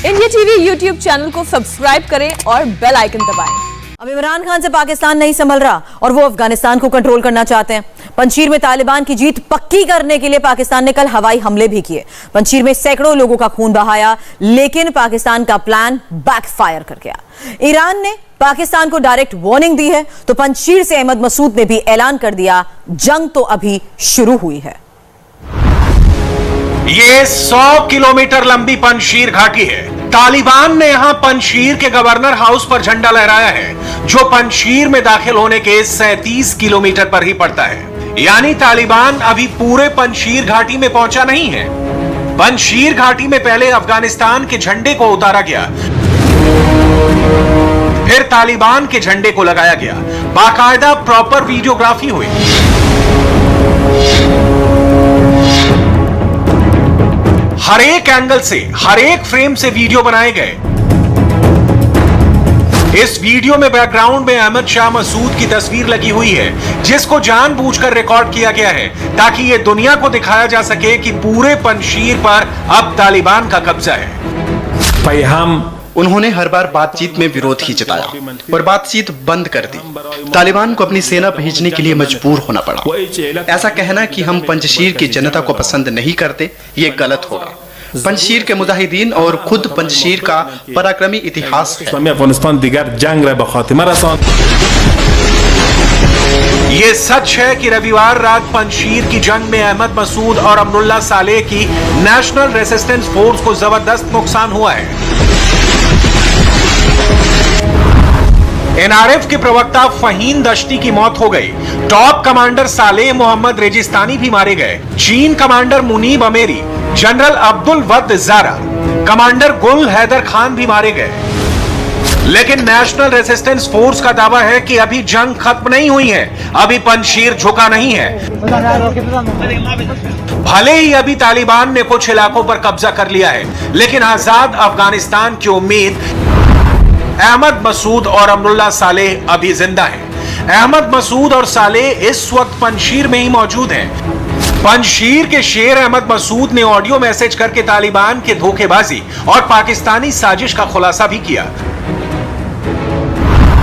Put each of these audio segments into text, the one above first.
India TV YouTube channel को subscribe करें और बेल आइकन दबाएं। अब इमरान खान से पाकिस्तान नहीं संभल रहा और वो अफगानिस्तान को कंट्रोल करना चाहते हैं। पंजशीर में तालिबान की जीत पक्की करने के लिए पाकिस्तान ने कल हवाई हमले भी किए। पंजशीर में सैकड़ों लोगों का खून बहाया, लेकिन पाकिस्तान का प्लान बैकफायर कर गया। ईरान ने पाकिस्तान को डायरेक्ट वार्निंग दी है, तो पंजशीर से अहमद मसूद ने भी ऐलान कर दिया, जंग तो अभी शुरू हुई है। ये 100 किलोमीटर लंबी पंजशीर घाटी है। तालिबान ने यहां पंजशीर के गवर्नर हाउस पर झंडा लहराया है, जो पंजशीर में दाखिल होने के 37 किलोमीटर पर ही पड़ता है। यानी तालिबान अभी पूरे पंजशीर घाटी में पहुंचा नहीं है। पंजशीर घाटी में पहले अफगानिस्तान के झंडे को उतारा गया, फिर तालिबान के झंडे को लगाया गया। बाकायदा प्रॉपर वीडियोग्राफी हुई। हर एक एंगल से, हर एक फ्रेम से वीडियो बनाए गए। इस वीडियो में बैकग्राउंड में अहमद शाह मसूद की तस्वीर लगी हुई है, जिसको जानबूझकर रिकॉर्ड किया गया है ताकि यह दुनिया को दिखाया जा सके कि पूरे पंजशीर पर अब तालिबान का कब्जा है। उन्होंने हर बार बातचीत में विरोध ही जताया और बातचीत बंद कर दी। तालिबान को अपनी सेना भेजने के लिए मजबूर होना पड़ा। ऐसा कहना कि हम पंजशीर की जनता को पसंद नहीं करते, ये गलत होगा। पंजशीर के मुजाहिदीन और खुद पंजशीर का पराक्रमी इतिहास है। ये सच है कि रविवार रात पंजशीर की जंग में अहमद मसूद और अब्दुल्ला सालेह की नेशनल रेसिस्टेंस फोर्स को जबरदस्त नुकसान हुआ है। एनआरएफ के प्रवक्ता फहीम दश्ती की मौत हो गई। Top commander Saleh Mohammad Rejistani भी मारे गए। चीन commander Munib Ameri, general Abdul Wad Zara, commander गुल हैदर खान भी मारे गए। लेकिन नेशनल रेसिस्टेंस फोर्स का दावा है कि अभी जंग खत्म नहीं हुई है, अभी पंजशीर झुका नहीं है। भले ही अभी तालिबान ने कुछ इलाकों पर कब्जा कर लिया है, लेकिन आजाद अफगानिस्तान की उम्मीद अहमद मसूद और अब्दुल्ला सालेह अभी जिंदा हैं। अहमद मसूद और सालेह इस वक्त पंजशीर में ही मौजूद हैं। पंजशीर के शेर अहमद मसूद ने ऑडियो मैसेज करके तालिबान के धोखेबाजी और पाकिस्तानी साजिश का खुलासा भी किया।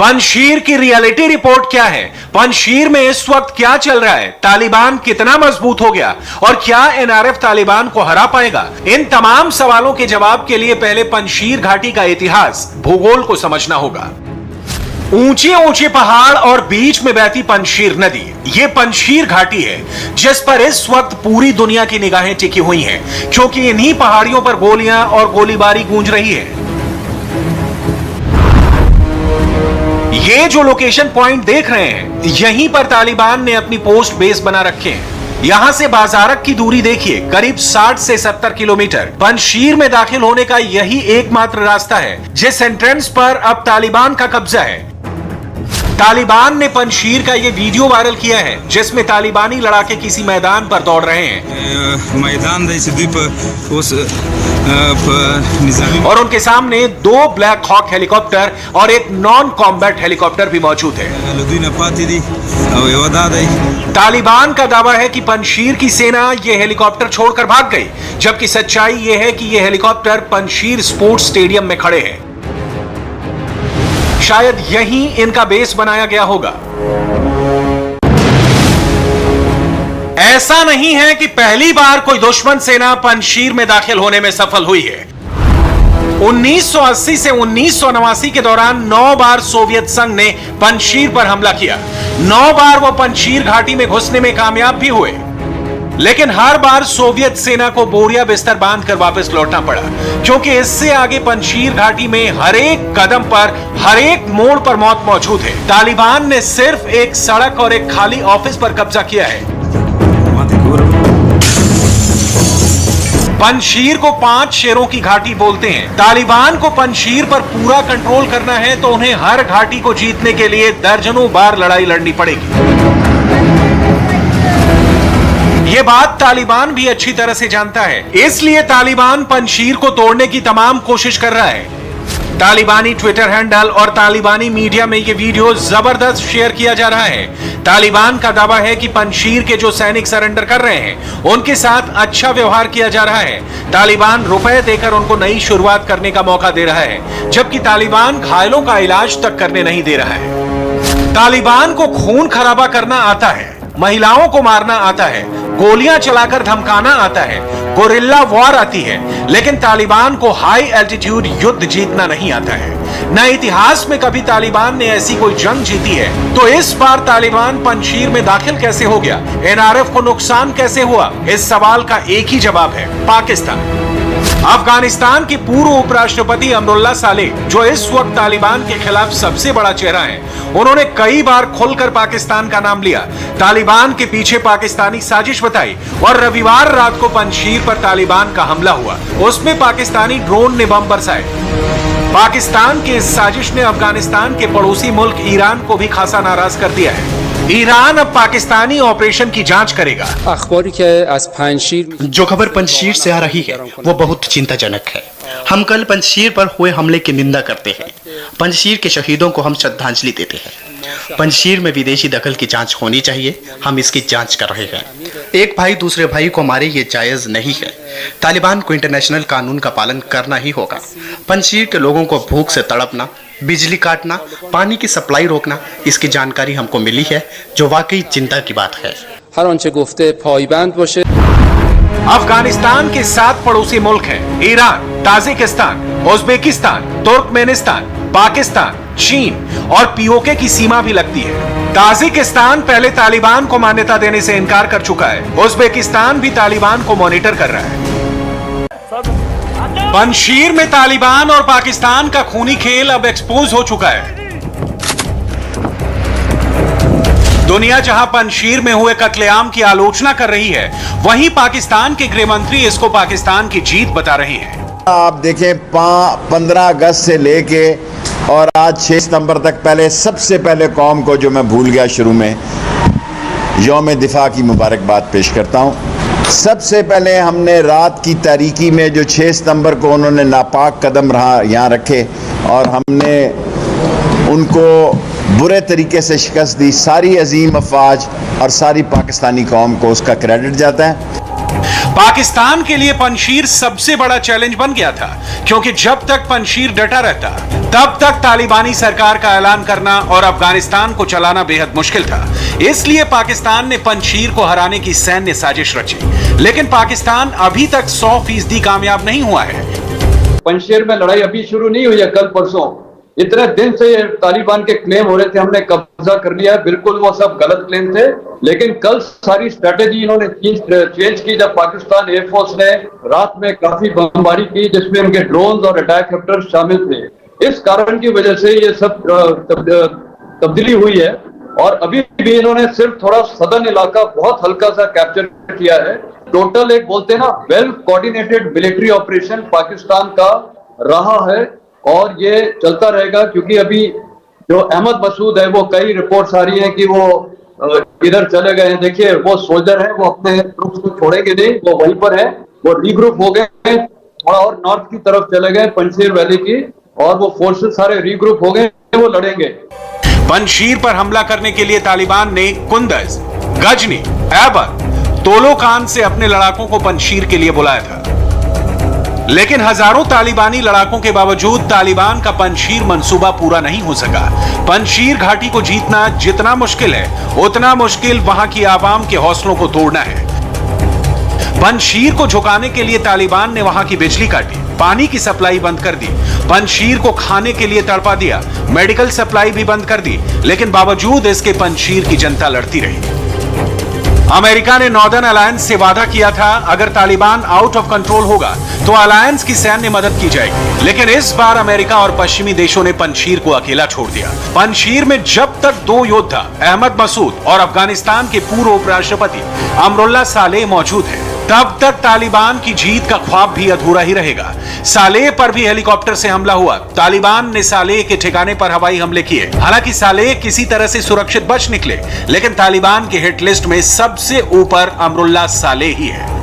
पंजशीर की रियलिटी रिपोर्ट क्या है? पंजशीर में इस वक्त क्या चल रहा है? तालिबान कितना मजबूत हो गया और क्या एनआरएफ तालिबान को हरा पाएगा? इन तमाम सवालों के जवाब के लिए पहले पंजशीर घाटी का इतिहास, भूगोल को समझना होगा। ऊंचे ऊंचे पहाड़ और बीच में बहती पंजशीर नदी, ये पंजशीर घाटी है जिस पर इस वक्त पूरी दुनिया की निगाहें टिकी हुई हैं, क्योंकि इन्हीं पहाड़ियों पर गोलियां और गोलीबारी गूंज रही है। ये जो लोकेशन पॉइंट देख रहे हैं, यहीं पर तालिबान ने अपनी पोस्ट बेस बना रखे हैं। यहां से बाजारक की दूरी देखिए, करीब 60 से 70 किलोमीटर। पंजशीर में दाखिल होने का यही एकमात्र रास्ता है जिस एंट्रेंस पर अब तालिबान का कब्जा है। तालिबान ने पंजशीर का ये वीडियो वायरल किया है जिसमें तालिबानी लड़ाके किसी मैदान पर दौड़ रहे हैं और उनके सामने 2 ब्लैक हॉक हेलीकॉप्टर और एक नॉन कॉम्बैट हेलीकॉप्टर भी मौजूद है। तालिबान का दावा है कि पंजशीर की सेना ये हेलीकॉप्टर छोड़कर भाग गई, जबकि सच्चाई ये है कि ये हेलीकॉप्टर पंजशीर स्पोर्ट्स स्टेडियम में खड़े हैं। शायद यहीं इनका बेस बनाया गया होगा। ऐसा नहीं है कि पहली बार कोई दुश्मन सेना पंजशीर में दाखिल होने में सफल हुई है। 1980 से 1989 के दौरान 9 बार सोवियत संघ ने पंजशीर पर हमला किया। 9 बार वो पंजशीर घाटी में घुसने में कामयाब भी हुए, लेकिन हर बार सोवियत सेना को बोरिया बिस्तर बांधकर वापस लौटना पड़ा, क्योंकि इससे आगे पंजशीर घाटी में हर एक कदम पर, हर एक मोड़ पर मौत मौजूद है। तालिबान ने सिर्फ एक सड़क और एक खाली ऑफिस पर कब्जा किया है। पंजशीर को 5 शेरों की घाटी बोलते हैं। तालिबान को पंजशीर पर पूरा कंट्रोल करना है तो उन्हें हर घाटी को जीतने के लिए दर्जनों बार लड़ाई लड़नी पड़ेगी। ये बात तालिबान भी अच्छी तरह से जानता है, इसलिए तालिबान पंजशीर को तोड़ने की तमाम कोशिश कर रहा है। तालिबानी ट्विटर हैंडल और तालिबानी मीडिया में ये वीडियो जबरदस्त शेयर किया जा रहा है। तालिबान का दावा है कि पंजशीर के जो सैनिक सरेंडर कर रहे हैं उनके साथ अच्छा व्यवहार किया जा रहा है। तालिबान रुपए देकर उनको नई शुरुआत करने का मौका दे रहा है, जबकि तालिबान घायलों का इलाज तक करने नहीं दे रहा है। तालिबान को खून खराबा करना आता है, महिलाओं को मारना आता है, गोलियां चलाकर धमकाना आता है, गोरिल्ला वॉर आती है, लेकिन तालिबान को हाई एल्टीट्यूड युद्ध जीतना नहीं आता है। न इतिहास में कभी तालिबान ने ऐसी कोई जंग जीती है, तो इस बार तालिबान पंजशीर में दाखिल कैसे हो गया? एनआरएफ को नुकसान कैसे हुआ? इस सवाल का एक ही जवाब है, पाकिस्तान। अफगानिस्तान के पूर्व उपराष्ट्रपति अमरुल्लाह सालेह, जो इस वक्त तालिबान के खिलाफ सबसे बड़ा चेहरा है, उन्होंने कई बार खुलकर पाकिस्तान का नाम लिया, तालिबान के पीछे पाकिस्तानी साजिश बताई और रविवार रात को पंजशीर पर तालिबान का हमला हुआ। उसमें पाकिस्तानी ड्रोन ने बम बरसाए। पाकिस्तान की इस साजिश ने अफगानिस्तान के पड़ोसी मुल्क ईरान को भी खासा नाराज कर दिया है। ईरान अब पाकिस्तानी ऑपरेशन की जांच करेगा। जो खबर पंजशीर से आ रही है वो बहुत चिंताजनक है। हम कल पंजशीर पर हुए हमले की निंदा करते हैं। पंजशीर के शहीदों को हम श्रद्धांजलि देते हैं। पंजशीर में विदेशी दखल की जांच होनी चाहिए, हम इसकी जांच कर रहे हैं। एक भाई दूसरे भाई को मारे ये जायज नहीं है। तालिबान को इंटरनेशनल कानून का पालन करना ही होगा। पंजशीर के लोगों को भूख से तड़पना, बिजली काटना, पानी की सप्लाई रोकना, इसकी जानकारी हमको मिली है, जो वाकई चिंता की बात है। अफगानिस्तान के 7 पड़ोसी मुल्क हैं: Iran, Tajikistan, Uzbekistan, Turkmenistan, Pakistan, चीन और पीओके की सीमा भी लगती है। ताजिकिस्तान पहले तालिबान को मान्यता देने से इनकार कर चुका है। उज्बेकिस्तान भी तालिबान को मॉनिटर कर रहा है। पंजशीर में तालिबान और पाकिस्तान का खूनी खेल अब एक्सपोज हो चुका है। दुनिया जहां पंजशीर में हुए कत्लेआम की आलोचना कर रही है, वहीं पाकिस्तान के गृह मंत्री इसको पाकिस्तान की जीत बता रहे हैं। आप देखें 15 अगस्त से लेके और आज 6 सितंबर तक, पहले सबसे पहले कौम को, जो मैं भूल गया शुरू में, यौम दिफा की मुबारकबाद पेश करता हूँ। सबसे पहले हमने रात की तारीकी में जो 6 सितंबर को उन्होंने नापाक कदम यहाँ रखे और हमने उनको बुरे तरीके से शिकस्त दी, सारी अजीम अफवाज और सारी पाकिस्तानी कौम को उसका क्रेडिट जाता है। पाकिस्तान के लिए पंजशीर सबसे बड़ा चैलेंज बन गया था, क्योंकि जब तक पंजशीर डटा रहता तब तक तालिबानी सरकार का ऐलान करना और अफगानिस्तान को चलाना बेहद मुश्किल था। इसलिए पाकिस्तान ने पंजशीर को हराने की सैन्य साजिश रची, लेकिन पाकिस्तान अभी तक 100% कामयाब नहीं हुआ है। पंजशीर में लड़ाई अभी शुरू नहीं हुई है, कल परसों। इतने दिन से तालिबान के क्लेम हो रहे थे हमने कब्जा कर लिया, बिल्कुल वो सब गलत क्लेम थे। लेकिन कल सारी स्ट्रेटेजी इन्होंने चेंज की, जब पाकिस्तान एयरफोर्स ने रात में काफी बमबारी की, जिसमें उनके ड्रोन और अटैक हेलीकॉप्टर शामिल थे। इस कारण की वजह से ये सब तब्दीली हुई है और अभी भी इन्होंने सिर्फ थोड़ा सदर्न इलाका बहुत हल्का सा कैप्चर किया है। टोटल एक बोलते हैं ना, well coordinated military operation Pakistan का रहा है और ये चलता रहेगा, क्योंकि अभी जो अहमद मसूद है वो कई रिपोर्ट्स आ रही हैं कि वो इधर चले गए हैं। देखिए वो सोल्जर है, वो अपने ग्रुप्स को छोड़ेंगे नहीं, वो वहीं पर है, वो रीग्रुप हो गए, थोड़ा और नॉर्थ की तरफ चले गए पंजशीर वैली की, और वो फोर्सेस सारे रीग्रुप हो गए, वो लड़ेंगे। पंजशीर पर हमला करने के लिए तालिबान ने कुंदज, गजनी, ऐबर, तोलोकान से अपने लड़ाकों को पंजशीर के लिए बुलाया था। लेकिन हजारों तालिबानी लड़ाकों के बावजूद तालिबान का पंजशीर मंसूबा पूरा नहीं हो सका। पंजशीर घाटी को जीतना जितना मुश्किल है, उतना मुश्किल वहां की आवाम के हौसलों को तोड़ना है। पंजशीर को झुकाने के लिए तालिबान ने वहां की बिजली काटी, पानी की सप्लाई बंद कर दी, पंजशीर को खाने के लिए तड़पा दिया, मेडिकल सप्लाई भी बंद कर दी। लेकिन बावजूद इसके पंजशीर की जनता लड़ती रही। अमेरिका ने नॉर्दर्न अलायंस से वादा किया था अगर तालिबान आउट ऑफ कंट्रोल होगा तो अलायंस की सैन्य मदद की जाएगी। लेकिन इस बार अमेरिका और पश्चिमी देशों ने पंजशीर को अकेला छोड़ दिया। पंजशीर में जब तक दो योद्धा अहमद मसूद और अफगानिस्तान के पूर्व उपराष्ट्रपति अमरुल्लाह सालेह मौजूद हैं, तब तक तालिबान की जीत का ख्वाब भी अधूरा ही रहेगा। सालेह पर भी हेलीकॉप्टर से हमला हुआ। तालिबान ने सालेह के ठिकाने पर हवाई हमले किए। हालांकि सालेह किसी तरह से सुरक्षित बच निकले, लेकिन तालिबान के हिट लिस्ट में सबसे ऊपर अमरुल्लाह सालेह ही है।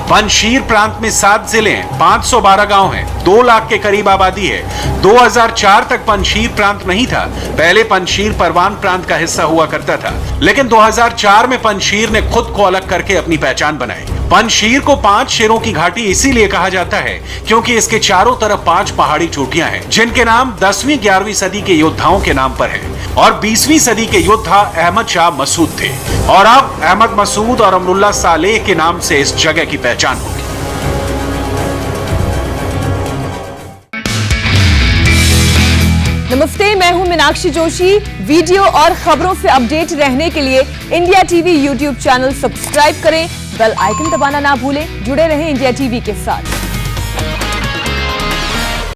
पंजशीर प्रांत में 7 जिले हैं, 512 गांव हैं, 2 लाख के करीब आबादी है। 2004 तक पंजशीर प्रांत नहीं था। पहले पंजशीर परवान प्रांत का हिस्सा हुआ करता था, लेकिन 2004 में पंजशीर ने खुद को अलग करके अपनी पहचान बनाई। पंजशीर को 5 शेरों की घाटी इसीलिए कहा जाता है क्योंकि इसके चारों तरफ 5 पहाड़ी चोटियां हैं, जिनके नाम 10वीं 11वीं सदी के योद्धाओं के नाम पर है और 20वीं सदी के योद्धा अहमद शाह मसूद थे। और अब अहमद मसूद और अमरुल्लाह सालेह के नाम से इस जगह की पहचान होगी। नमस्ते, मैं हूं मीनाक्षी जोशी। वीडियो और खबरों से अपडेट रहने के लिए India TV YouTube channel subscribe करें, बेल आइकन दबाना ना भूलें। जुड़े रहें इंडिया टीवी के साथ।